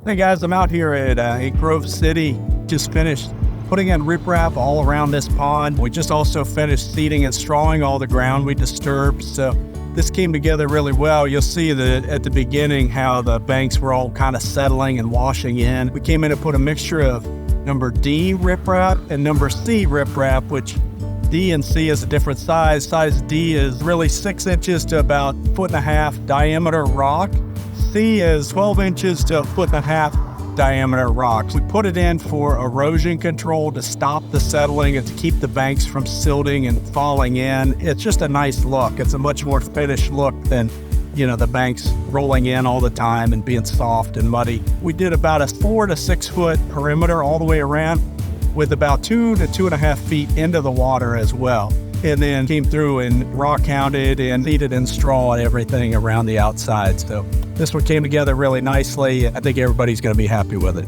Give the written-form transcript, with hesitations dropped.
Hey guys, I'm out here at Grove City. Just finished putting in riprap all around this pond. We just also finished seeding and strawing all the ground we disturbed. So this came together really well. You'll see that at the beginning how the banks were all kind of settling and washing in. We came in and put a mixture of number D riprap and number C riprap, which D and C is a different size. Size D is really 6 inches to about 1.5 foot diameter rock. C is 12 inches to 1.5 foot diameter rocks. We put it in for erosion control to stop the settling and to keep the banks from silting and falling in. It's just a nice look. It's a much more finished look than, the banks rolling in all the time and being soft and muddy. We did about a 4 to 6 foot perimeter all the way around with about 2 to 2.5 feet into the water as well. And then came through and rock hounded and seeded and straw and everything around the outside. So this one came together really nicely. I think everybody's going to be happy with it.